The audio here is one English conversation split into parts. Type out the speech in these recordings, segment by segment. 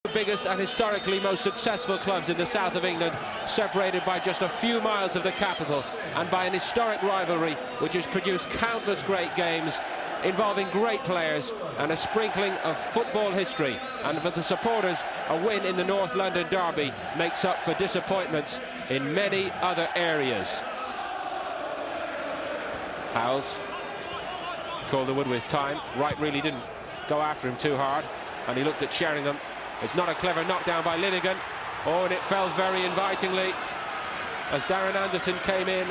The biggest and historically most successful clubs in the south of England, separated by just a few miles of the capital and by an historic rivalry which has produced countless great games involving great players and a sprinkling of football history. And for the supporters, a win in the North London derby makes up for disappointments in many other areas. Howells, Calderwood with time. Wright really didn't go after him too hard, and he looked at Sheringham. It's not a clever knockdown by Linnigan. Oh, and it fell very invitingly as Darren Anderton came in.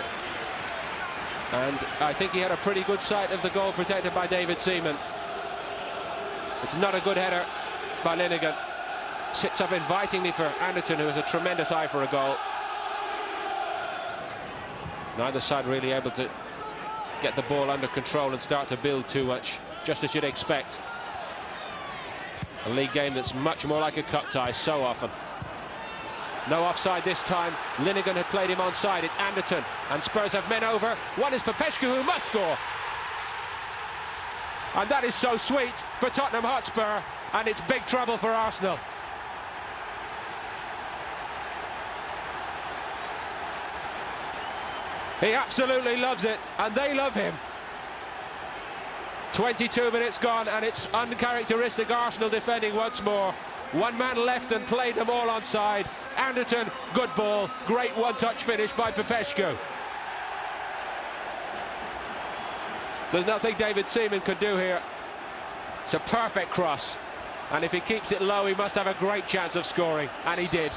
And I think he had a pretty good sight of the goal protected by David Seaman. It's not a good header by Linnigan. Sits up invitingly for Anderton, who has a tremendous eye for a goal. Neither side really able to get the ball under control and start to build too much, just as you'd expect. A league game that's much more like a cup tie so often. No offside this time. Linnigan had played him onside. It's Anderton, and Spurs have men over. One is Popescu, who must score. And that is so sweet for Tottenham Hotspur, and it's big trouble for Arsenal. He absolutely loves it, and they love him. 22 minutes gone, and it's uncharacteristic Arsenal defending once more. One man left and played them all onside. Anderton, good ball, great one-touch finish by Popescu. There's nothing David Seaman could do here. It's a perfect cross, and if he keeps it low, he must have a great chance of scoring, and he did.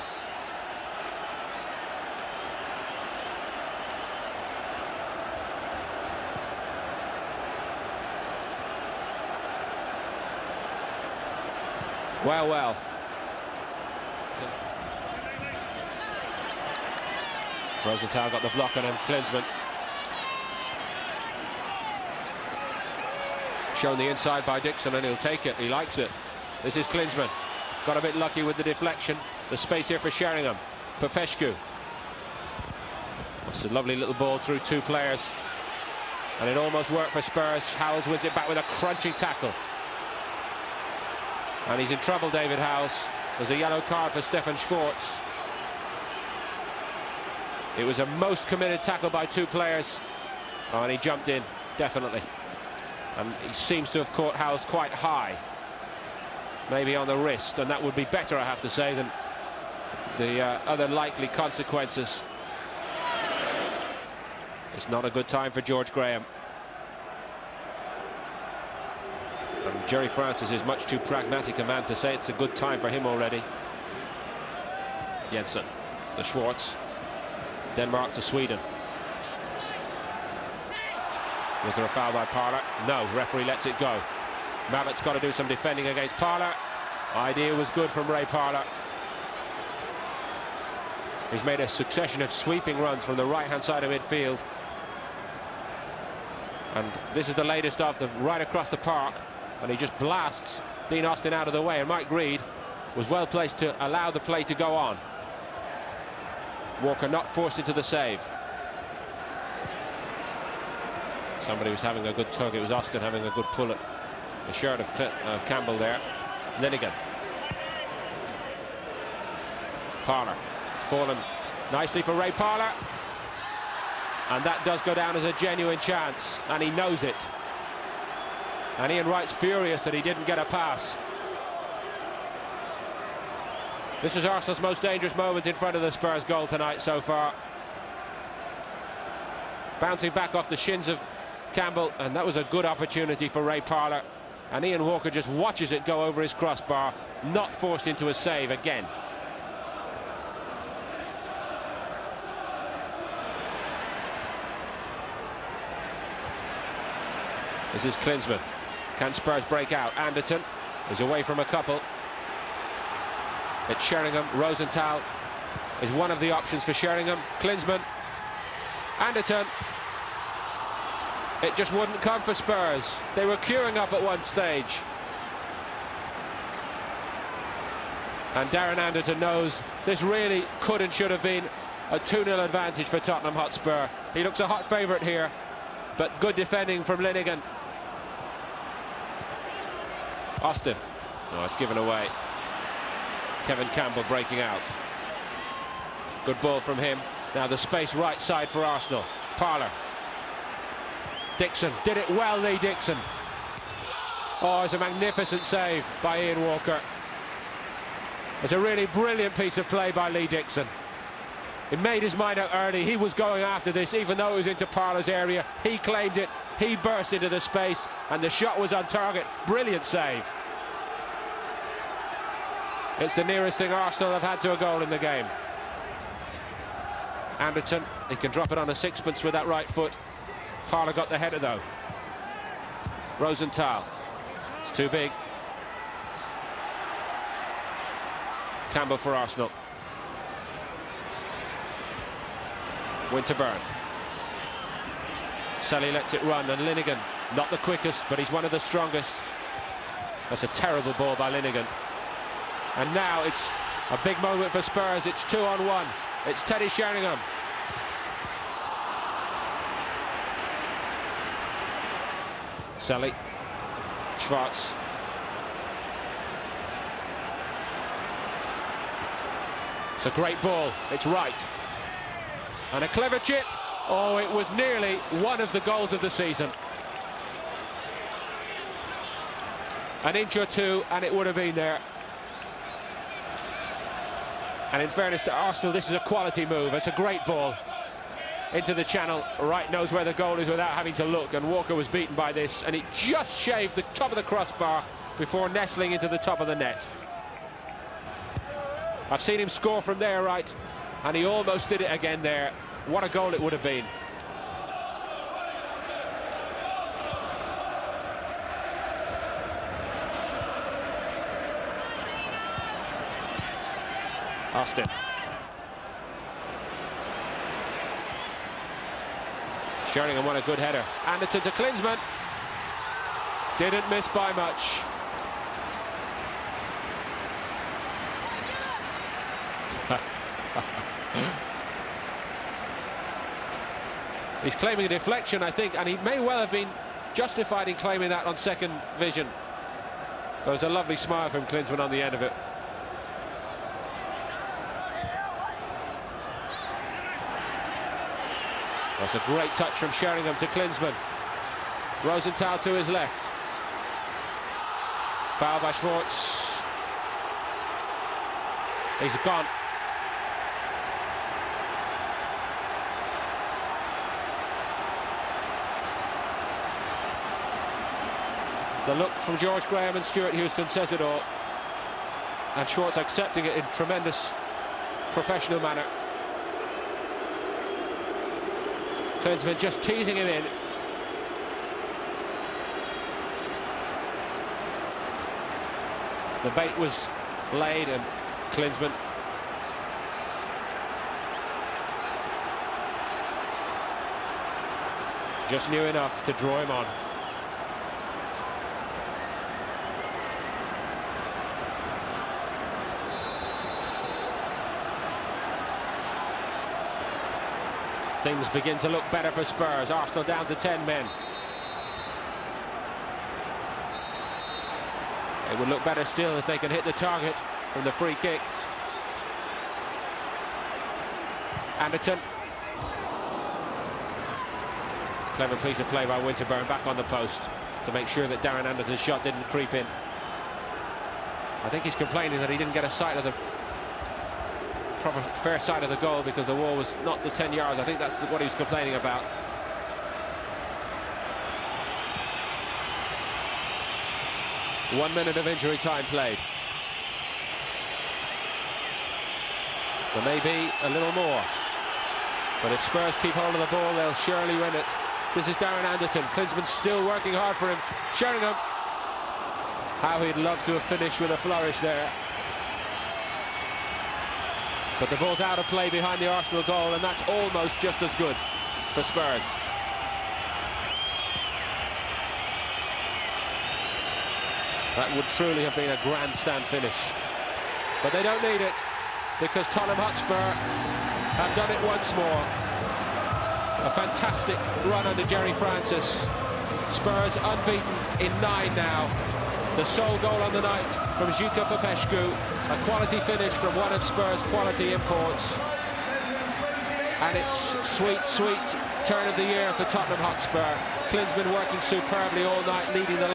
Well, well. Rosenthal got the block on him. Klinsmann shown the inside by Dixon, and he'll take it. He likes it. This is Klinsmann. Got a bit lucky with the deflection. The space here for Sheringham. Popescu. It's a lovely little ball through two players, and it almost worked for Spurs. Howells wins it back with a crunching tackle. And he's in trouble, David Howells. There's a yellow card for Stefan Schwartz. It was a most committed tackle by two players. Oh, and he jumped in, definitely. And he seems to have caught Howells quite high. Maybe on the wrist, and that would be better, I have to say, than the other likely consequences. It's not a good time for George Graham. And Jerry Francis is much too pragmatic a man to say it's a good time for him already. Jensen to Schwartz. Denmark to Sweden. Was there a foul by Parler? No, referee lets it go. Mallett's got to do some defending against Parler. Idea was good from Ray Parler. He's made a succession of sweeping runs from the right-hand side of midfield. And this is the latest of them, right across the park. And he just blasts Dean Austin out of the way, and Mike Reid was well placed to allow the play to go on. Walker not forced into the save. Somebody was having a good tug. It was Austin having a good pull at the shirt of Campbell there. Linnigan. Parler. It's fallen nicely for Ray Parler. And that does go down as a genuine chance, and he knows it. And Ian Wright's furious that he didn't get a pass. This is Arsenal's most dangerous moment in front of the Spurs goal tonight so far. Bouncing back off the shins of Campbell, and that was a good opportunity for Ray Parler. And Ian Walker just watches it go over his crossbar, not forced into a save again. This is Klinsmann. Can Spurs break out? Anderton is away from a couple. It's Sheringham. Rosenthal is one of the options for Sheringham. Klinsmann. Anderton. It just wouldn't come for Spurs. They were queuing up at one stage. And Darren Anderton knows this really could and should have been a 2-0 advantage for Tottenham Hotspur. He looks a hot favourite here, but good defending from Linnigan. Austin. Oh, it's given away. Kevin Campbell breaking out. Good ball from him. Now the space right side for Arsenal. Parlour. Dixon did it well, Lee Dixon. Oh, it's a magnificent save by Ian Walker. It's a really brilliant piece of play by Lee Dixon. He made his mind out early. He was going after this, even though it was into Parlour's area. He claimed it. He burst into the space, and the shot was on target. Brilliant save. It's the nearest thing Arsenal have had to a goal in the game. Anderton, he can drop it on a sixpence with that right foot. Parlour got the header though. Rosenthal, it's too big. Campbell for Arsenal. Winterburn. Sully lets it run, and Linegan, not the quickest, but he's one of the strongest. That's a terrible ball by Linegan. And now it's a big moment for Spurs. It's 2-on-1. It's Teddy Sheringham. Sully. Schwartz. It's a great ball. It's right. And a clever chip. Oh, it was nearly one of the goals of the season. An inch or two, and it would have been there. And in fairness to Arsenal, this is a quality move. It's a great ball into the channel. Wright knows where the goal is without having to look, and Walker was beaten by this, and he just shaved the top of the crossbar before nestling into the top of the net. I've seen him score from there, Wright, and he almost did it again there. What a goal it would have been. Austin. Sheringham won a good header. Anderton to Klinsmann. Didn't miss by much. He's claiming a deflection, I think, and he may well have been justified in claiming that on second vision. There was a lovely smile from Klinsmann on the end of it. That's a great touch from Sheringham to Klinsmann. Rosenthal to his left. Foul by Schwartz. He's gone. The look from George Graham and Stuart Houston says it all. And Schwartz accepting it in tremendous professional manner. Klinsmann just teasing him in. The bait was laid, and Klinsmann just knew enough to draw him on. Things begin to look better for Spurs. Arsenal down to 10 men. It would look better still if they can hit the target from the free kick. Anderton. Clever piece of play by Winterburn, back on the post to make sure that Darren Anderton's shot didn't creep in. I think he's complaining that he didn't get a sight of the proper fair side of the goal because the wall was not the 10 yards. I think that's what he was complaining about. One minute of injury time played. There may be a little more, but if Spurs keep hold of the ball, they'll surely win it. This is Darren Anderton. Klinsmann still working hard for him. Sheringham. How he'd love to have finished with a flourish there. But the ball's out of play behind the Arsenal goal, and that's almost just as good for Spurs. That would truly have been a grandstand finish. But they don't need it, because Tottenham Hotspur have done it once more. A fantastic run under Jerry Francis. Spurs unbeaten in 9 now. The sole goal on the night from Jică Popescu, a quality finish from one of Spurs' quality imports. And it's sweet, sweet turn of the year for Tottenham Hotspur. Klinsmann working superbly all night, leading the